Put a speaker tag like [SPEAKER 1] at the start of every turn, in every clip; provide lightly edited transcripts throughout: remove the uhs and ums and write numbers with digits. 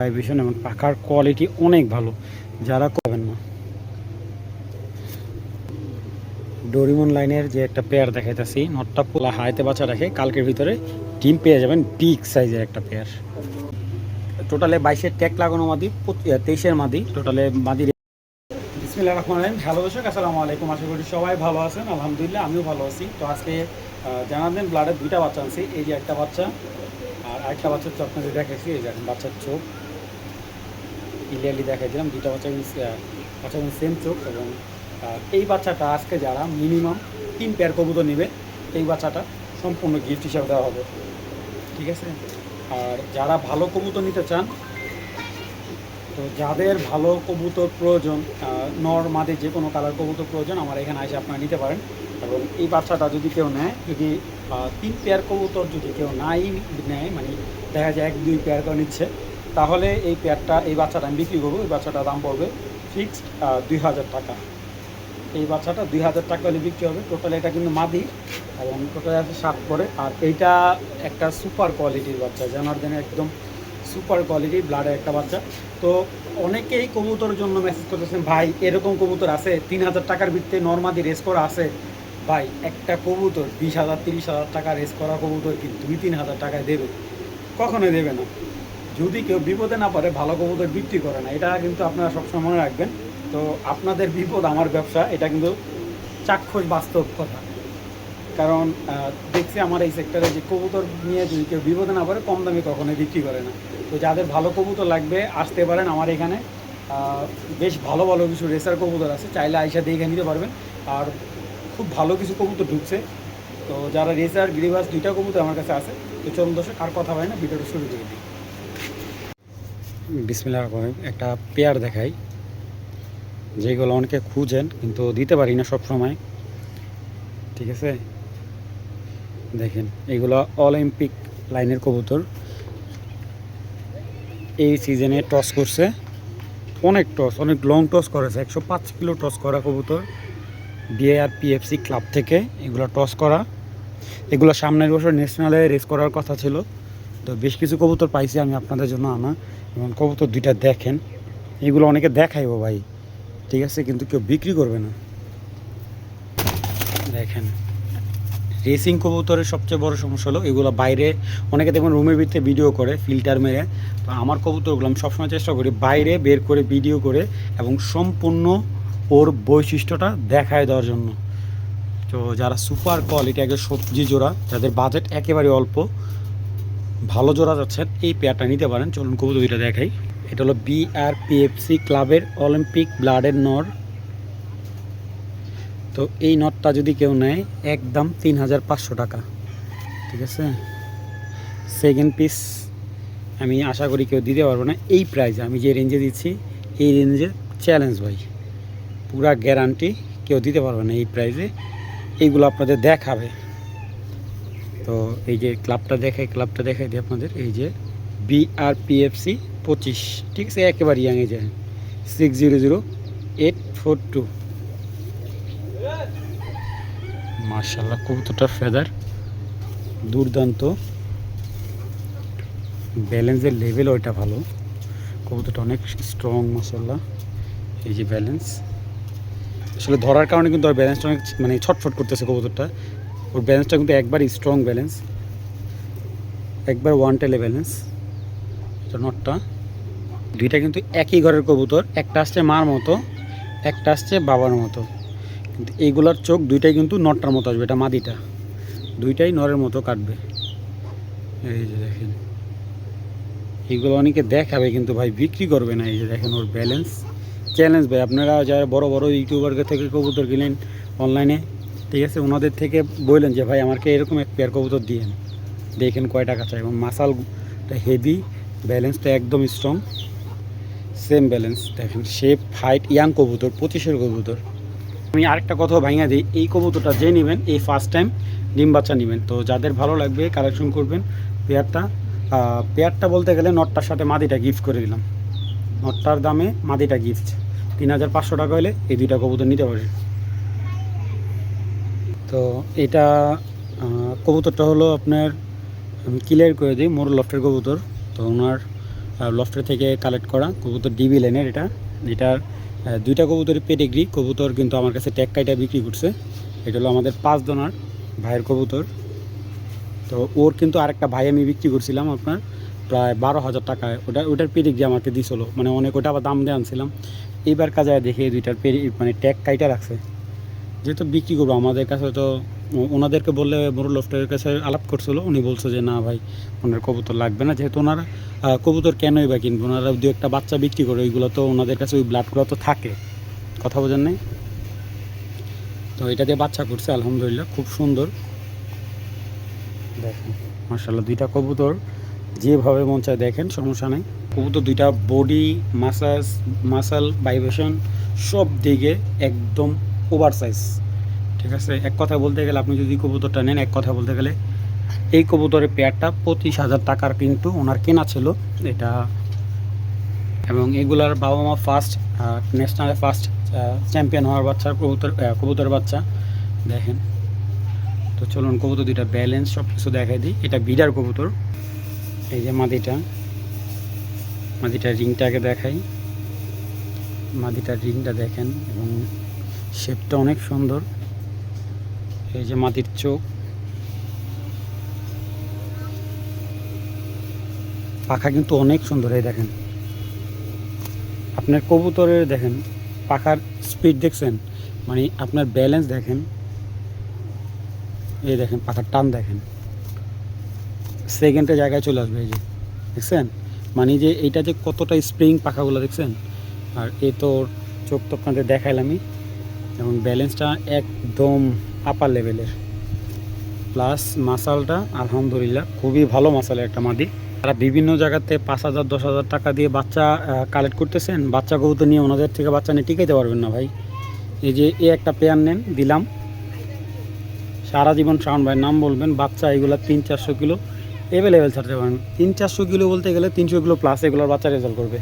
[SPEAKER 1] Vibration এবং পাখার quality অনেক ভালো, যারা করবেন না। ডোরিমন লাইনের যে একটা পেয়ার দেখাইতেছি, নটটা পোলা হাইতে বাচ্চা রাখে, কালকের ভিতরে ডিম পেয়ে যাবেন, বিগ সাইজের একটা পেয়ার। টোটালে 22-এর ট্যাগ লাগানো মাদি, 23-এর মাদি, টোটালে মাদি। বিসমিল্লাহির রহমানির রহিম। হ্যালো দর্শক, আসসালামু আলাইকুম। আশা করি সবাই ভালো আছেন। আলহামদুলিল্লাহ আমিও ভালো আছি। তো আজকে জানাবেন ব্লাডের দুইটা বাচ্চা আনছি। এই যে একটা বাচ্চা আর আরেকটা বাচ্চার চোখ আপনাদের দেখাইছি। এই যে বাচ্চার চোখ ক্লিয়ারলি দেখাইছিলাম, দুইটা বাচ্চা সেম চোখ। এবং এই বাচ্চাটা আজকে যারা মিনিমাম 3 পেয়ার কবুতর নেবে, এই বাচ্চাটা সম্পূর্ণ গিফট হিসাবে দেওয়া হবে, ঠিক আছে? আর যারা ভালো কবুতর নিতে চান, তো যাদের ভালো কবুতর প্রয়োজন, নর মাদে যে কোনো কালার কবুতর প্রয়োজন, আমার এখানে এসে আপনারা নিতে পারেন। এবং এই বাচ্চাটা যদি কেউ নেয়, যদি 3 পেয়ার কবুতর যদি কেউ নাই নেয়, মানে দেখা যায় 1-2 পেয়ার করে নিচ্ছে, তাহলে এই বাচ্চাটা আমি বিক্রি করবো। এই বাচ্চাটার দাম পড়বে ফিক্সড 2000 টাকা। এই বাচ্চাটা 2000 টাকা হলে বিক্রি হবে। টোটাল এটা কিন্তু মাদি এবং টোটাল আছে 7 করে। আর এইটা একটা সুপার কোয়ালিটির বাচ্চা, জানার জন্য একদম সুপার কোয়ালিটির ব্লাডের একটা বাচ্চা। তো অনেকেই কবুতরের জন্য মেসেজ করতেছেন, ভাই এরকম কবুতর আছে 3000 টাকার ভিত্তিতে নর্মাদি রেস করা আছে। ভাই একটা কবুতর 20,000-30,000 টাকা রেস করা কবুতর কি 2-3 হাজার টাকায় দেবে? কখনোই দেবে না। যদি কেউ বিপদে না পারে, ভালো কবুতর বিক্রি করে না, এটা কিন্তু আপনারা সবসময় মনে রাখবেন। তো আপনাদের বিপদ আমার ব্যবসা, এটা কিন্তু চাক্ষুষ বাস্তব কথা। কারণ দেখছি আমার এই সেক্টরে যে কবুতর নিয়ে যদি কেউ বিপদে না পারে, কম দামে কখনোই বিক্রি করে না। তো যাদের ভালো কবুতর লাগবে আসতে পারেন আমার এখানে। বেশ ভালো ভালো কিছু রেসার কবুতর আছে, চাইলে আইসা দেখে নিতে পারবেন। আর খুব ভালো কিছু কবুতর ঢুকছে। তো যারা রেসার গ্রিভাস দুইটা কবুতর আমার কাছে আছে। তো চলুন দর্শক, আর কথা হয় না, ভিডিওটা শুরু করে দিই। বিসমিল্লাহির রহমানির রহিম। একটা পেয়ার দেখাই, যেগুলো অনেকে খুঁজেন কিন্তু দিতে পারি না সব সময়, ঠিক আছে? দেখেন, এইগুলো অলিম্পিক লাইনের কবুতর। এই সিজনে টস করছে, অনেক লং টস করেছে, 105 কিলো টস করা কবুতর। ডিআরপিএফসি ক্লাব থেকে এগুলো টস করা। এগুলো সামনের বছর ন্যাশনালে রেস করার কথা ছিল। তো বেশ কিছু কবুতর পাইছি আমি আপনাদের জন্য আনা। এবং কবুতর দুইটা দেখেন, এগুলো অনেকে দেখাইবো ভাই, ঠিক আছে, কিন্তু কেউ বিক্রি করবে না। দেখেন, রেসিং কবুতরের সবচেয়ে বড় সমস্যা হলো এগুলো বাইরে, অনেকে দেখবেন রুমের ভিতরে ভিডিও করে ফিল্টার মেরে। তো আমার কবুতরগুলো আমি সবসময় চেষ্টা করি বাইরে বের করে ভিডিও করে এবং সম্পূর্ণ ওর বৈশিষ্ট্যটা দেখায় দেওয়ার জন্য। তো যারা সুপার কোয়ালিটি, আগে সবজি জোড়া, যাদের বাজেট একেবারে অল্প, ভালো জোড়া যাচ্ছেন, এই পেয়ারটা নিতে পারেন। চলুন কবুতর দুইটা দেখাই। এটা হলো বিআরপিএফসি ক্লাবের অলিম্পিক ব্লাডের নর। তো এই নটটা যদি কেউ নেয়, একদম 3500 টাকা, ঠিক আছে? সেকেন্ড পিস আমি আশা করি কেউ দিতে পারবো না এই প্রাইসে। আমি যে রেঞ্জে দিচ্ছি, এই রেঞ্জে চ্যালেঞ্জ ভাই, পুরা গ্যারান্টি কেউ দিতে পারবে না এই প্রাইসে। এইগুলো আপনাদের দেখাবে। তো এই যে ক্লাবটা দেখাই দিই আপনাদের। এই যে বিআরপিএফসি 25, ঠিক আছে, একেবারে ইয়াং, এই যে 600842। মাশাআল্লাহ, কবুতরটার ফেদার দুর্দান্ত, ব্যালেন্সের লেভেল ওইটা ভালো, কবুতরটা অনেক স্ট্রং মাশাআল্লাহ। এই যে ব্যালেন্স, আসলে ধরার কারণে কিন্তু ওর ব্যালেন্সটা অনেক মানে ছটফট করতেছে কবুতরটা। ওর ব্যালেন্সটা কিন্তু একবারই স্ট্রং ব্যালেন্স, একবার ওয়ান টেলে ব্যালেন্স। এটা নটটা, দুইটা কিন্তু একই ঘরের কবুতর, একটা আসছে মার মতো, একটা আসছে বাবার মতো। কিন্তু এইগুলার চোখ দুইটাই কিন্তু নটটার মতো আসবে, এটা মাদিটা, দুইটাই নরের মতো কাটবে। এই যে দেখেন, এইগুলো অনেকে দেখাবে কিন্তু ভাই বিক্রি করবে না। এই যে দেখেন ওর ব্যালেন্স, চ্যালেঞ্জ ভাই। আপনারা যারা বড় বড় ইউটিউবার থেকে কবুতর কিনেন অনলাইনে, ঠিক আছে, ওনাদের থেকে বললেন যে ভাই আমাকে এরকম এক পেয়ার কবুতর দিয়েন, দেখেন কয় টাকা চাই। এবং মাসালটা হেভি, ব্যালেন্সটা একদম স্ট্রং, সেম ব্যালেন্স। দেখেন শেপ, হাইট, ইয়াং কবুতর, 25-এর কবুতর। আমি আরেকটা কথাও ভাঙা দিই, এই কবুতরটা যে নেবেন, এই ফার্স্ট টাইম ডিম বাচ্চা নেবেন। তো যাদের ভালো লাগবে কালেকশন করবেন। পেয়ারটা বলতে গেলে নটটার সাথে মাদিটা গিফট করে দিলাম। নটটার দামে মাদিটা গিফট 3500 টাকা হলে এই দুইটা কবুতর নিতে পারে। তো এটা কবুতরটা হলো আপনার, আমি ক্লিয়ার করে দিই, মোর লফটের কবুতর। তো ওনার লফটের থেকে কালেক্ট করা কবুতর ডিবি লাইনের যেটার দুইটা কবুতরের পেডিগ্রি কবুতর কিন্তু আমার কাছে ট্যাগ কাইটা বিক্রি করছে। এটা হলো আমাদের 5 দনার ভাইয়ের কবুতর। তো ওর কিন্তু আরেকটা ভাই আমি বিক্রি করছিলাম আপনার প্রায় 12,000 টাকায়। ওটার পেডিগ্রি আমাকে দিয়েছিল, মানে অনেক, ওটা আবার দাম দিয়ে আনছিলাম। এইবার কাজে দেখে দুইটার মানে ট্যাগ কাইটা রাখছে, যেহেতু বিক্রি করবো আমাদের কাছে। তো ওনাদেরকে বললে বড় লফটের কাছে আলাপ করছিল, উনি বলছে যে না ভাই ওনার কবুতর লাগবে না, যেহেতু ওনারা কবুতর কেনই বা কিনবো, ওনারা দু একটা বাচ্চা বিক্রি করে, ওইগুলো তো ওনাদের কাছে ওই ব্লাডগুলো তো থাকে, কথা বোঝেন নাই। তো এটা দিয়ে বাচ্চা করছে আলহামদুলিল্লাহ, খুব সুন্দর। দেখেন মাশাআল্লাহ দুইটা কবুতর যেভাবে মন চায় দেখেন, সমস্যা নেই। কবুতর দুইটা বডি মাসাল ভাইব্রেশন সব দিকে একদম ওভার সাইজ, ঠিক আছে। এক কথা বলতে গেলে আপনি যদি কবুতরটা নেন, এক কথা বলতে গেলে এই কবুতরের পেয়ারটা 25,000 টাকার কিন্তু ওনার কেনা ছিল এটা। এবং এগুলার বাবা মা ফার্স্ট ন্যাশনালে ফার্স্ট চ্যাম্পিয়ন হওয়ার বাচ্চা কবুতর বাচ্চা দেখেন। তো চলুন কবুতর দুইটা ব্যালেন্স সব কিছু দেখাই দিই। এটা বিডার কবুতর, এই যে মাদিটার রিংটাকে দেখাই। মাদিটার রিংটা দেখেন এবং শেপটা অনেক সুন্দর। এই যে মাদির চোখ, পাখা কিন্তু অনেক সুন্দর। এই দেখেন আপনার কবুতরের দেখেন পাখার স্পিড দেখছেন, মানে আপনার ব্যালেন্স দেখেন। এই দেখেন পাখার টান দেখেন, সেকেন্ডের জায়গায় চলে আসবে। এই যে দেখছেন, মানে যে এইটা যে কতটা স্প্রিং পাখাগুলো দেখছেন। আর এই তো চোখ তো আপনাদের দেখাইলামই, এবং ব্যালেন্সটা একদম আপার লেভেলের, প্লাস মাসালটা আলহামদুলিল্লাহ খুবই ভালো মাসালের একটা মাদি। তারা বিভিন্ন জায়গাতে 5,000 10,000 টাকা দিয়ে বাচ্চা কালেক্ট করতেছেন, বাচ্চা কবুতর নিয়ে ওনাদের থেকে বাচ্চা নিয়ে টিকাইতে পারবেন না ভাই। এই যে একটা পেয়ার নেন, দিলাম সারা জীবন। শাওন ভাই নাম বলবেন, বাচ্চা এগুলো 300-400 কিলো অ্যাভেলেবেল ছাড়তে পারেন। 300-400 কিলো বলতে গেলে 300 কিলো প্লাস এগুলোর বাচ্চা রেজাল্ট করবে,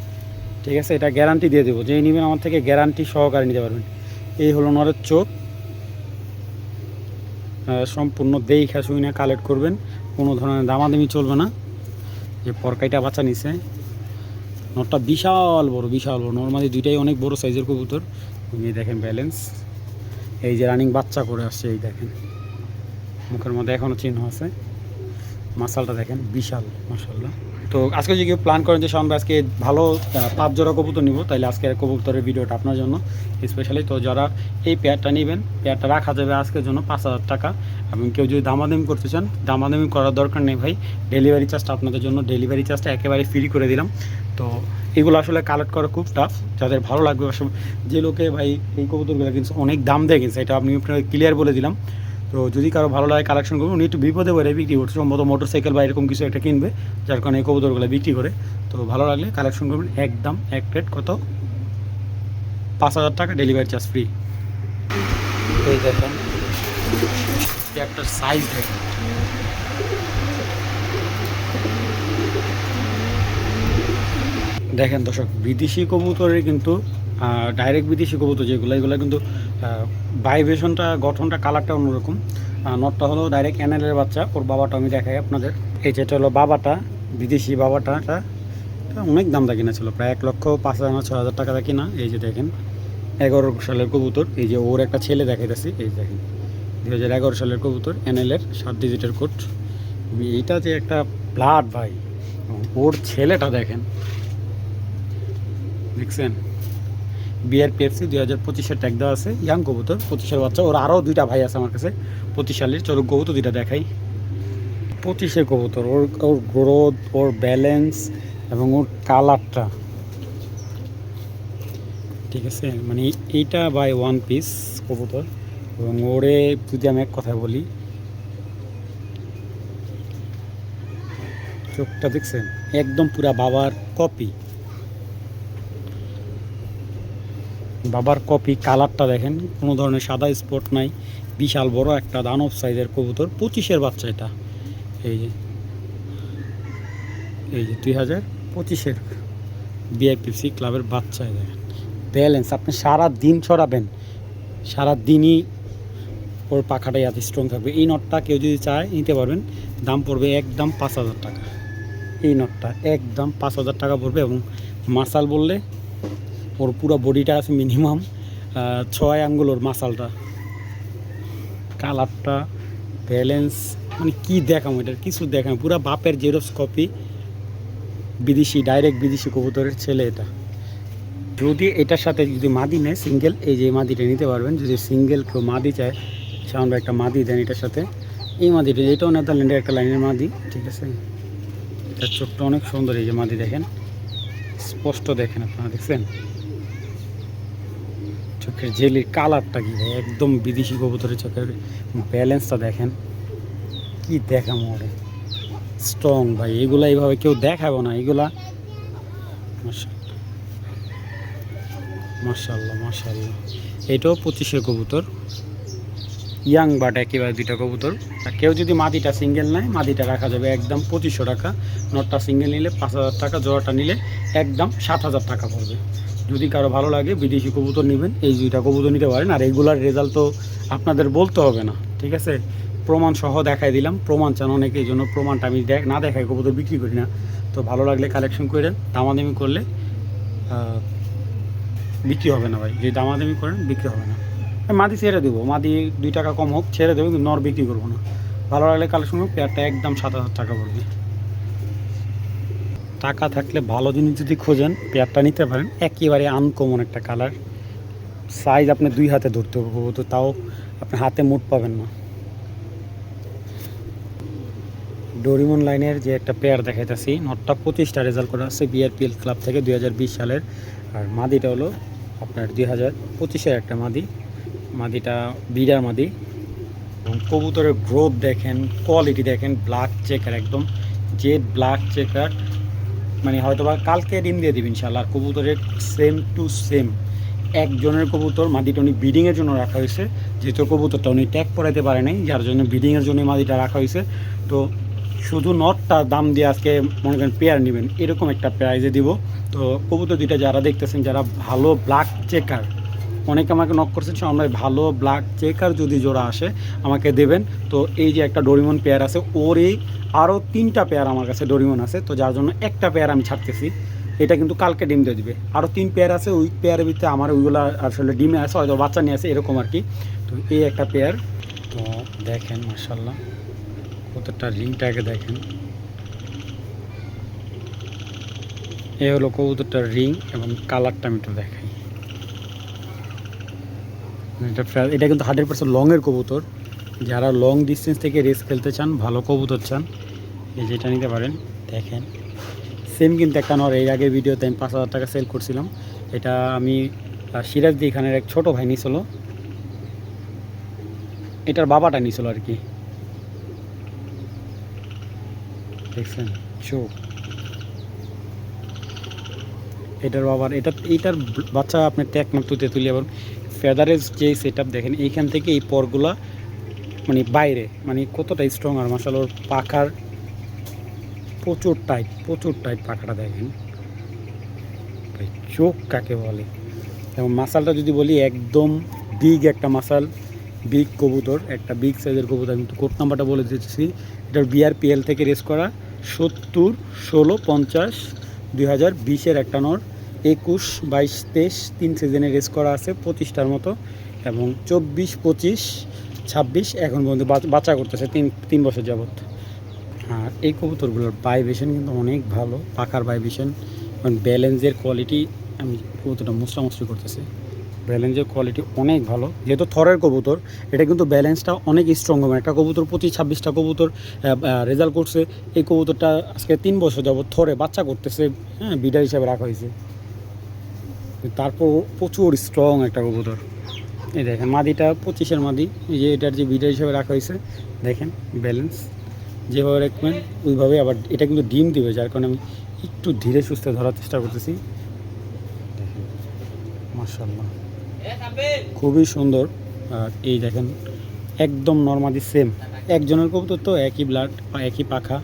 [SPEAKER 1] ঠিক আছে। এটা গ্যারান্টি দিয়ে দেবো, যেই নেবেন আমার থেকে গ্যারান্টি সহকারে নিতে পারবেন। এই হলো ওনার চোখ, সম্পূর্ণ দেখা শুনে কালেক্ট করবেন, কোনো ধরনের দামাদামি চলবে না। যে পরকাইটা বাচ্চা নিছে, নটটা বিশাল বড় নর্মালি দুইটাই অনেক বড় সাইজের কবুতর। এই দেখেন ব্যালেন্স, এই যে রানিং বাচ্চা করে আসছে, এই দেখেন মুখের মধ্যে এখনও চিহ্ন আছে। মাসালটা দেখেন বিশাল মাশাআল্লাহ। তো আজকে যদি কেউ প্ল্যান করেন যে শাওন ভাই আজকে ভালো 5 জোড়া কবুতর নিব, তাহলে আজকে কবুতরের ভিডিওটা আপনার জন্য স্পেশালি। তো যারা এই পেয়ারটা নেবেন, পেয়ারটা রাখা যাবে আজকের জন্য 5,000 টাকা। এবং কেউ যদি দামাদামি করতে চান, দামাদামি করার দরকার নেই ভাই, ডেলিভারি চার্জটা আপনাদের জন্য, ডেলিভারি চার্জটা একেবারে ফ্রি করে দিলাম। তো এগুলো আসলে কালেক্ট করা খুব টাফ, যাদের ভালো লাগবে। যে লোকে ভাই এই কবুতরগুলো কিনছে অনেক দাম দিয়ে কিনছে, এটা আপনি ক্লিয়ার বলে দিলাম। তো যদি কারো ভালো লাগে কালেকশন করবো, উনি একটু বিপদে পড়ে বিক্রি করছে, সম্ভবত মোটরসাইকেল বা এরকম কিছু একটা কিনবে, যার কারণে এই কবুতরগুলো বিক্রি করে। তো ভালো লাগলে কালেকশন করবেন, একদম এক প্লেট কত 5,000 টাকা, ডেলিভারি চার্জ ফ্রি। এই দেখেন একটা সাইজ দেখেন, দেখেন দর্শক, বিদেশি কবুতরের কিন্তু ডাইরেক্ট বিদেশি কবুতর যেগুলো, এগুলো কিন্তু ভাইব্রেশনটা, গঠনটা, কালারটা অন্যরকম। নটটা হলো ডাইরেক্ট অ্যানেলের বাচ্চা, ওর বাবাটা আমি দেখাই আপনাদের। এই যেটা হলো বাবাটা, বিদেশি বাবাটা, অনেক দাম দা কিনা ছিল, প্রায় 1,05,000-6,000 টাকা দা কিনা। এই যে দেখেন 11 সালের কবুতর, এই যে ওর একটা ছেলে দেখাইতেছি, এই দেখেন 2011 সালের কবুতর, অ্যানেলের 7 ডিজিটের কোড। এইটা যে একটা ব্লাড ভাই, ওর ছেলেটা দেখেন, দেখছেন BRPFC 2025-এর ট্যাগ দেওয়া আছে, ইয়াং কবুতর, 25-এর বাচ্চা। ওর আরও 2টা ভাই আছে আমার কাছে 25 সালের। চলো কবুতর 2টা দেখাই। 25-এর কবুতর, ওর গ্রোথ, ওর ব্যালেন্স এবং ওর কালারটা, ঠিক আছে, মানে এইটা বাই 1 পিস কবুতর। এবং ওরে যদি আমি এক কথা বলি, চোখটা দেখছেন একদম পুরা বাবার কপি, কালারটা দেখেন, কোনো ধরনের সাদা স্পট নাই, বিশাল বড় একটা দানব সাইজের কবুতর, 25-এর বাচ্চা এটা। এই যে 2025-এর BRPFC ক্লাবের বাচ্চা, দেখেন ব্যালেন্স। আপনি সারা দিন ছড়াবেন, সারা দিনই ওর পাখাটাই এত স্ট্রং থাকবে। এই নটটা কেউ যদি চায় নিতে পারবেন, দাম পড়বে একদম 5,000 টাকা। এই নটটা একদম 5,000 টাকা পড়বে। এবং মাসাল বললে ওর পুরো বডিটা আছে মিনিমাম 6 আঙ্গুল ওর মাসালটা। কালারটা ব্যালেন্স মানে কি দেখাম, এটার কিছু দেখাম, পুরো বাপের জেরক্স কপি, বিদেশি, ডাইরেক্ট বিদেশি কবুতরের ছেলে এটা। যদি এটার সাথে যদি মাদি নেয় সিঙ্গেল, এই যে মাদিটা নিতে পারবেন। যদি সিঙ্গেল কেউ মাদি চায়, সামনে একটা মাদি দেন এটার সাথে, এই মাদিটা, এটাও নেদারল্যান্ডের একটা লাইনের মাদি, ঠিক আছে। এটার চোখটা অনেক সুন্দর, এই যে মাদি দেখেন, স্পষ্ট দেখেন, আপনারা দেখছেন চোখের জেলির কালারটা কি ভাই, একদম বিদেশি কবুতরের চোখের ব্যালেন্সটা দেখেন, কি দেখাম ওরে, স্ট্রং ভাই। এগুলা এইভাবে কেউ দেখাবো না, এগুলা মাশাআল্লাহ মাশাআল্লাহ। এটাও 25-এর কবুতর, ইয়াং বাট একেবারে দুইটা কবুতর। আর কেউ যদি মাদিটা সিঙ্গেল নেয়, মাদিটা রাখা যাবে একদম 2500 টাকা। নটটা সিঙ্গেল নিলে 5,000 টাকা, জোড়াটা নিলে একদম 7,000 টাকা পড়বে। যদি কারো ভালো লাগে বিদেশি কবুতর নেবেন, এই দুইটা কবুতর নিতে পারেন। আর এগুলার রেজাল্ট তো আপনাদের বলতে হবে না, ঠিক আছে, প্রমাণ সহ দেখাই দিলাম। প্রমাণ চান অনেকে, এই জন্য প্রমাণটা আমি না দেখাই কবুতর বিক্রি করি না। তো ভালো লাগলে কালেকশন করেন, দামাদামি করলে বিক্রি হবে না ভাই। যদি দামাদামি করেন বিক্রি হবে না। মাদি ছেড়ে দেবো, মাদি 2 টাকা কম হোক ছেড়ে দেবো, কিন্তু নর বিক্রি করবো না। ভালো লাগলে কালেকশন করবো। পেয়ারটা একদম 7,000 টাকা পড়বে। টাকা থাকলে ভালো জিনিস যদি খোঁজেন, পেয়ারটা নিতে পারেন। একেবারে আনকমন একটা কালার, সাইজ আপনি 2 হাতে ধরতে পারবো, তো তাও আপনি হাতে মুট পাবেন না। ডোরিমন লাইনের যে একটা পেয়ার দেখাইতেছি, নটটা 25টা রেজাল্ট করা আছে বিআরপিএল ক্লাব থেকে 2020 সালের। আর মাদিটা হলো আপনার 2025-এর একটা মাদি। মাদিটা বিডার মাদি। এবং কবুতরের গ্রোথ দেখেন, কোয়ালিটি দেখেন, ব্ল্যাক চেকার, একদম জেড ব্ল্যাক চেকার, মানে হয়তো বা কালকে ডিম দিয়ে দিবেন ইনশাআল্লাহ। আর কবুতরের সেম টু সেম একজনের কবুতর, মাদিটা উনি ব্রিডিংয়ের জন্য রাখা হয়েছে, যেহেতু কবুতরটা উনি ট্যাগ পরাইতে পারে নাই, যার জন্য ব্রিডিংয়ের জন্য মাদিটা রাখা হয়েছে। তো শুধু নটটা দাম দিয়ে আজকে মনে করেন পেয়ার নেবেন, এরকম একটা প্রাইজে দিব। তো কবুতর দুইটা যারা দেখতেছেন, যারা ভালো ব্ল্যাক চেকার, অনেকে আমাকে নক করছেন, আমরা ভালো ব্ল্যাক চেকার যদি জোড়া আসে আমাকে দেবেন। তো এই যে একটা ডোরিমন পেয়ার আছে, ওর এই আরও 3টা পেয়ার আমার কাছে ডোরিমন আছে, তো যার জন্য একটা পেয়ার আমি ছাড়তেছি। এটা কিন্তু কালকে ডিম দিয়ে দিবে। আরও 3 পেয়ার আছে, ওই পেয়ারের ভিতরে আমার ওইগুলো আসলে ডিমে আছে, হয়তো বাচ্চা নিয়ে আছে, এরকম আর কি। তো এই একটা পেয়ার। তো দেখেন মাশাআল্লাহ কতটা রিংটাকে দেখেন, এ হলো কবুতরটার রিং এবং কালারটা আমি একটু দেখাই। এটা কিন্তু 100% লংয়ের কবুতর। যারা লং ডিস্টেন্স থেকে রেস খেলতে চান, ভালো কবুতর চান, এই যেটা নিতে পারেন। দেখেন সেম কিন্তু একটা নর, এর আগের ভিডিওতে আমি 5,000 টাকা সেল করছিলাম। এটা আমি সিরাজদি খানের এক ছোটো ভাই নিয়েছিল, এটার বাবাটা নিয়েছিল আর কি, দেখছেন চোখ, এটার বাবার, এইটার বাচ্চা আপনি ট্যাগ মারতে তুলে। আবার ফেদারের যে সেট আপ দেখেন, এইখান থেকে এই পরগুলা মানে বাইরে, মানে কতটা স্ট্রং। আর মাশাআল্লাহ ওর পাখার প্রচুর টাইট পাখাটা দেখেন ভাই, চোখ কাকে বলে। এবং মাসালটা যদি বলি, একদম বিগ একটা মাসাল, বিগ কবুতর, একটা বিগ সাইজের কবুতর। আমি কোড নাম্বারটা বলে দিচ্ছি, এটার বিআরপিএল থেকে রেস করা 70-16-50 2020-এর একটা নর। 21, 22, 23 3 সিজনে রেস করা আছে 25টার মতো। এবং 24, 25, 26 এখন পর্যন্ত বাচ্চা করতেছে 3 বছর যাবত। আর এই কবুতরগুলোর ভাইব্রেশন কিন্তু অনেক ভালো, পাখার ভাইব্রেশন এবং ব্যালেন্সের কোয়ালিটি। আমি কবুতরটা মুসরামুসরি করতেছি, ব্যালেন্সের কোয়ালিটি অনেক ভালো। যেহেতু থরের কবুতর, এটা কিন্তু ব্যালেন্সটা অনেক স্ট্রং হবে। একটা কবুতর 25-26টা কবুতর রেজাল্ট করছে, এই কবুতরটা আজকে 3 বছর যাবত থরে বাচ্চা করতেছে, হ্যাঁ, বিডার হিসাবে রাখা হয়েছে। তারপর প্রচুর স্ট্রং একটা কবুতর। এই দেখেন মাদিটা 25-এর মাদি, এই যে এটার যে বিডার হিসাবে রাখা হয়েছে, দেখেন ব্যালেন্স যেভাবে রাখবেন ওইভাবে। আবার এটা কিন্তু ডিম দিবে, যার কারণে আমি একটু ধীরে সুস্থে ধরার চেষ্টা করতেছি। দেখেন মাশাআল্লাহ খুবই সুন্দর। আর এই দেখেন একদম নরমালি সেম একজনের কবুতর, তো একই ব্লাড বা একই পাখা,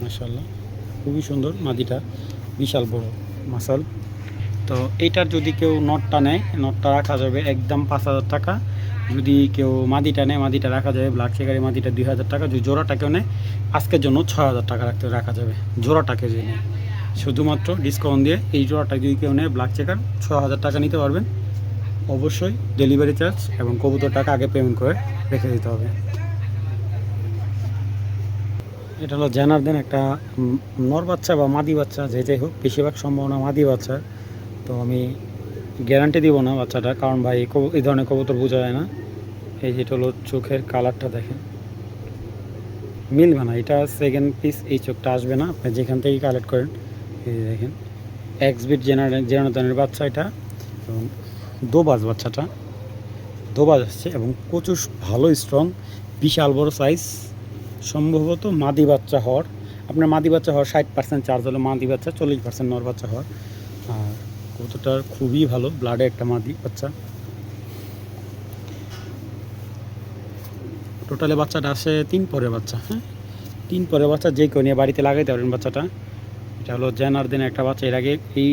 [SPEAKER 1] মাশাআল্লাহ খুবই সুন্দর। মাদিটা বিশাল বড় মাসাল। তো এইটার যদি কেউ নটটা নেয়, নটটা রাখা যাবে একদম 5,000 টাকা। যদি কেউ মাদিটা নেয় মাদিটা রাখা যাবে, ব্ল্যাক চেকারি মাদিটা 2000 টাকা, যদি জোড়াটা কেউ নেয় আজকের জন্য 6000 টাকা রাখা যাবে জোড়াটাকে যদি নেয়, শুধুমাত্র ডিসকাউন্ট দিয়ে এই জোড়াটা যদি কেউ নেয় ব্ল্যাক চেকার 6000 টাকা নিতে পারবেন। অবশ্যই ডেলিভারি চার্জ এবং কবুতর টাকা আগে পেমেন্ট করে রেখে দিতে হবে। এটা হলো জানারদেন একটা নর বাচ্চা বা মাদি বাচ্চা যেটাই হোক, বেশিরভাগ সম্ভাবনা মাদি বাচ্চা। তো আমি গ্যারান্টি দিব না বাচ্চাটা, কারণ ভাই এই ধরনের কবুতর বোঝা যায় না। এই যেটা হলো চোখের কালারটা দেখেন, মিলবে না, এটা সেকেন্ড পিস, এই চোখটা আসবে না আপনি যেখান থেকেই কালেক্ট করেন। এই যে দেখেন এক্সবিট জেনারদানের বাচ্চা এটা, এবং দোবাজ বাচ্চাটা দোবাজ আসছে এবং প্রচুর ভালো স্ট্রং, বিশাল বড় সাইজ, সম্ভবত মাদি বাচ্চা হওয়ার, আপনার মাদি বাচ্চা হওয়ার 60% চার্জ হলো মাদি বাচ্চা, 40% নর বাচ্চা হওয়ার। আর কবুতরটার খুবই ভালো ব্লাডে একটা মাদি বাচ্চা। টোটালে বাচ্চাটা আসে 3 পরে বাচ্চা, হ্যাঁ 3 পরে বাচ্চা, যে কেউ নিয়ে বাড়িতে লাগাইতে পারেন বাচ্চাটা। এটা হলো জানারদেন একটা বাচ্চা, এর আগে এই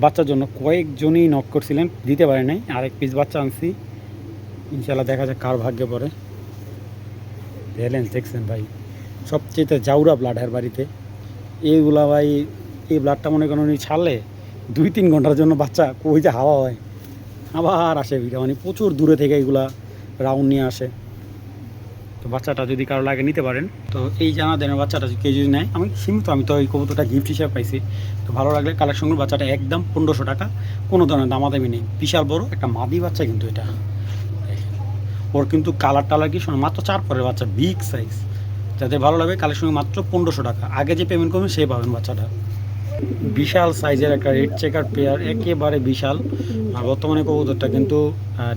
[SPEAKER 1] বাচ্চার জন্য কয়েকজনই নক করছিলেন, দিতে পারে নাই, আরেক পিস বাচ্চা আনছি, ইনশাল্লাহ দেখা যাক কার ভাগ্যে পড়ে। ব্যালেন্স দেখছেন ভাই, সবচেয়ে জাউরা ব্লাড এর বাড়িতে এইগুলা ভাই, এই ব্লাডটা মনে করেন উনি ছাড়লে 2-3 ঘন্টার জন্য বাচ্চা কই যে হাওয়া হয়, আবার আসে ভিড়া, মানে প্রচুর দূরে থেকে এইগুলা রাউন্ড নিয়ে আসে। তো বাচ্চাটা যদি কারো লাগে নিতে পারেন। তো এই জানারদেনের বাচ্চাটা কেউ যদি নেয়, আমি সীমিত, আমি তো এই কবুতরটা গিফট হিসেবে পাইছি, তো ভালো লাগলে কালেকশন করুন। বাচ্চাটা একদম 1500 টাকা, কোনো ধরনের দামাদামি নেই, বিশাল বড় একটা মাদি বাচ্চা কিন্তু এটা। ওর কিন্তু কালার টালার কি শোনো, মাত্র 4 পরের বাচ্চা, বিগ সাইজ, যাদের ভালো লাগবে কালেকশন মাত্র 1500 টাকা, আগে যে পেমেন্ট করবেন সে পাবেন বাচ্চাটা। বিশাল সাইজের একটা রেড চেকার পেয়ার, একেবারে বিশাল। আর বর্তমানে কবুতরটা কিন্তু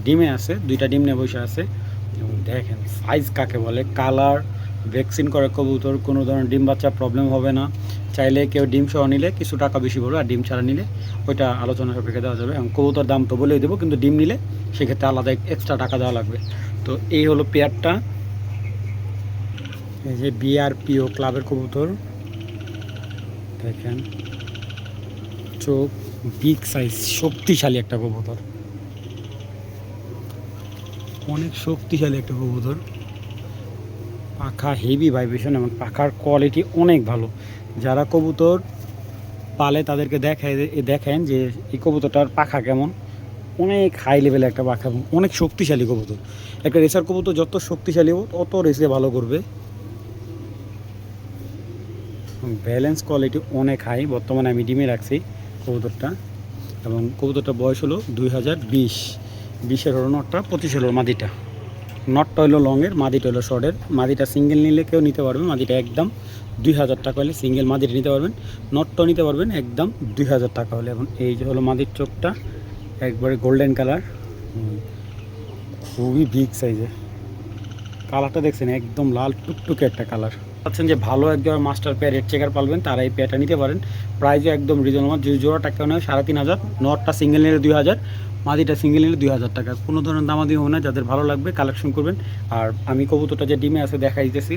[SPEAKER 1] ডিমে আছে, 2টা ডিম নিয়ে বসে আছে। এবং দেখেন সাইজ কাকে বলে, কালার, ভ্যাকসিন করে কবুতর, কোনো ধরনের ডিম বাচ্চা প্রবলেম হবে না। চাইলে কেউ ডিম সহ নিলে কিছু টাকা বেশি পড়বে, আর ডিম ছাড়া নিলে ওইটা আলোচনা সাপেক্ষে দেওয়া যাবে। এবং কবুতর দাম তো বলেই দেবো, কিন্তু ডিম নিলে সেক্ষেত্রে আলাদা এক্সট্রা টাকা দেওয়া লাগবে। তো এই হলো পেয়ারটা, এই যে বিআরপিও ক্লাবের কবুতর দেখেন, চোখ, বিগ সাইজ, শক্তিশালী একটা কবুতর, অনেক শক্তিশালী একটা কবুতর, পাখা হেভি ভাইব্রেশন এবং পাখার কোয়ালিটি অনেক ভালো। যারা কবুতর পালে তাদেরকে দেখেন যে এই কবুতরটার পাখা কেমন, অনেক হাই লেভেলের একটা পাখা এবং অনেক শক্তিশালী কবুতর। একটা রেসার কবুতর যত শক্তিশালী হোক তত রেসে ভালো করবে। ব্যালেন্স কোয়ালিটি অনেক হাই। বর্তমানে আমি ডিমে রাখছি কবুতরটা, এবং কবুতরটা বয়স হলো 2020 হলো নটটা, 25 হলো মাদিটা। নটটা হলো লংয়ের, মাদিটা হলো শর্টের। মাদিটা সিঙ্গেল নিলে কেউ নিতে পারবে, মাদিটা একদম 2000 টাকা হলে সিঙ্গেল মাদিটা নিতে পারবেন, নটটাও নিতে পারবেন একদম 2000 টাকা হলে। এবং এই যে হলো মাদির চোখটা, একবারে গোল্ডেন কালার, খুবই বিগ সাইজের, কালারটা দেখছেন একদম লাল টুকটুকে একটা কালার। পাচ্ছেন যে ভালো একদম মাস্টার পেয়ার রেড চেকার পালবেন, তারা এই পেয়ারটা নিতে পারেন। প্রাইসও একদম রিজনেবল, যদি জোড়া টাকা নেয় 3500, নটটা সিঙ্গেল নিলে 2000, মাদিটা সিঙ্গেল নিলে 2000 টাকা, কোনো ধরনের দামাদি হবে না। যাদের ভালো লাগবে কালেকশন করবেন। আর আমি কবুতরটা যে ডিমে আছে দেখা দিতেছি,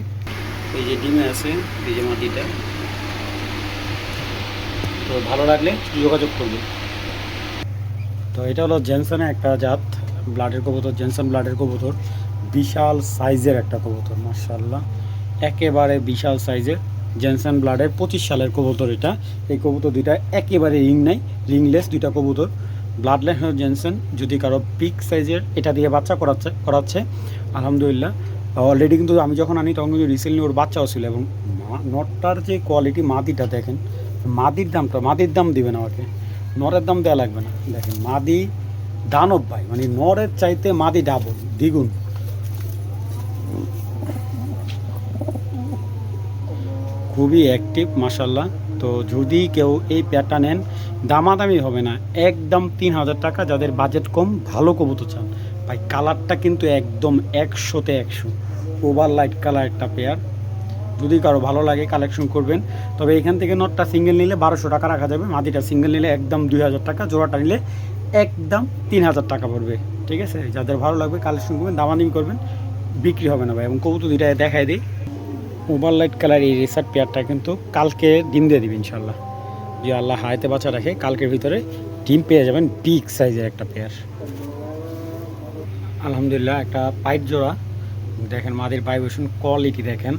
[SPEAKER 1] এই যে ডিমে আছে, এই যে মাদিটা, তো ভালো লাগলে যোগাযোগ করবে। তো এটা হলো জেনসনের একটা জাত ব্লাডের কবুতর, জেনসন ব্লাডের কবুতর, বিশাল সাইজের একটা কবুতর, মাশাআল্লাহ একেবারে বিশাল সাইজের জেনসন ব্লাডের 25 সালের কবুতর এটা। এই কবুতর দুইটা একেবারে রিং নাই, রিংলেস দুইটা কবুতর, ব্লাডলেস জেনসন। যদি কারো বিগ সাইজের এটা দিয়ে বাচ্চা করাচ্ছে আলহামদুলিল্লাহ। অলরেডি কিন্তু আমি যখন আনি তখন কিন্তু রিসেন্টলি ওর বাচ্চাও ছিল। এবং নটটার যে কোয়ালিটি, মাদিটা দেখেন, মাদির দাম দিবেন আমাকে, নরের দাম দেওয়া লাগবে না। দেখেন মাদি দানব ভাই, মানে নরের চাইতে মাদি ডাবল, দ্বিগুণ, খুবই অ্যাক্টিভ মাশাল্লাহ। তো যদি কেউ এই পেয়ারটা নেন, দামাদামি হবে না, একদম 3000 টাকা। যাদের বাজেট কম, ভালো কবুতর চান ভাই, কালারটা কিন্তু একদম 100-তে 100, ওভার লাইট কালার একটা পেয়ার। যদি কারো ভালো লাগে কালেকশন করবেন। তবে এখান থেকে নটটা সিঙ্গেল নিলে 1200 টাকা রাখা যাবে, মাদিটা সিঙ্গেল নিলে একদম 2000 টাকা, জোড়াটা নিলে একদম 3000 টাকা পড়বে। ঠিক আছে, যাদের ভালো লাগবে কালেকশন করবেন, দামাদামি করবেন, বিক্রি হবে না ভাই। এবং কবুতর দুইটা দেখাই দিই, ওভার লাইট কালার এই রেসার পেয়ারটা কিন্তু কালকে ডিম দিয়ে দিবে ইনশাল্লাহ, যে আল্লাহ হায়াতে বাচ্চা রাখে, কালকের ভিতরে ডিম পেয়ে যাবেন, বিগ সাইজের একটা পেয়ার। আলহামদুলিল্লাহ একটা পাইপ জোড়া দেখেন, মাদির ভাইব্রেশন কোয়ালিটি দেখেন।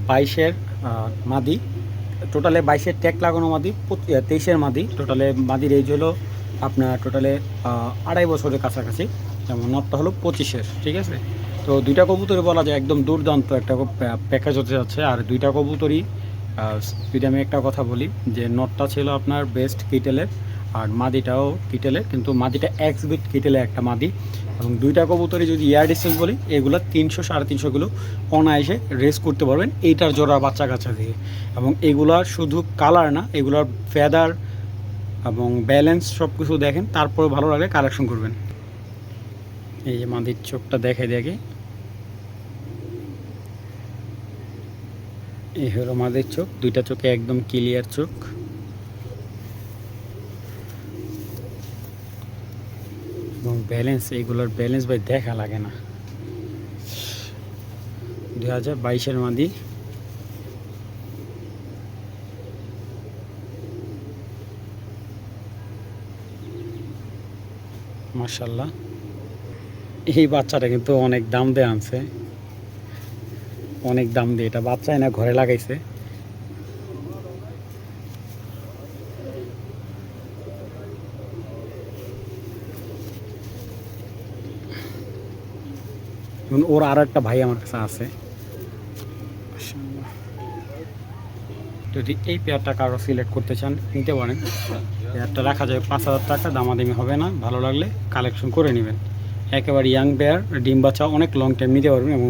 [SPEAKER 1] 22-এর মাদি, টোটালে 22-এর ট্যাগ লাগানো মাদি, 23-এর মাদি। টোটালে মাদির এজ হলো আপনার টোটালে 2.5 বছরের কাছাকাছি। যেমন নটটা হলো 25-এর, ঠিক আছে। তো দুইটা কবুতরই বলা যায় একদম দুর্দান্ত একটা প্যাকেজ হতে যাচ্ছে। আর দুইটা কবুতরই যদি আমি একটা কথা বলি যে নটটা ছিল আপনার বেস্ট কিটেলের, আর মাদিটাও কিটেলের, কিন্তু মাদিটা এক্স বিট কিটেলের একটা মাদি। এবং দুইটা কবুতরই যদি এয়ার ডিস্টেন্স বলি, এগুলো 300-350 কিলো অনায়াসে রেস করতে পারবেন এইটার জোড়া বাচ্চা কাচ্চা দিয়ে। এবং এগুলার শুধু কালার না, এগুলার ফেদার এবং ব্যালেন্স সব কিছু দেখেন, তারপরে ভালো লাগলে কালেকশন করবেন। এই যে মাদির চোখটা দেখে দেখে, এই হলো মাদির চোখ, দুইটা চোখে একদম ক্লিয়ার চোখ। এবং ব্যালেন্স, এইগুলোর ব্যালেন্স ভাই দেখা লাগে না। 2022-এর মাদি। মাশাআল্লাহ, এই বাচ্চাটা কিন্তু অনেক দাম দিয়ে আনছে, অনেক দাম দিয়ে। এটা বাচ্চাই না, ঘরে লাগাইছে। ওর আর একটা ভাই আমার কাছে আছে। যদি এই পেয়ারটা কারো সিলেক্ট করতে চান নিতে পারেন। পেয়ারটা রাখা যাবে 5,000 টাকা, দামাদামি হবে না, ভালো লাগলে কালেকশন করে নেবেন। একেবারে ইয়াং পেয়ার, ডিম বাচ্চা অনেক লং টাইম নিতে পারবেন এবং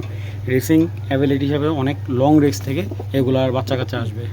[SPEAKER 1] রেসিং অ্যাবিলিটি হিসাবে অনেক লং রেস থেকে এগুলার বাচ্চা কাচ্চা আসবে।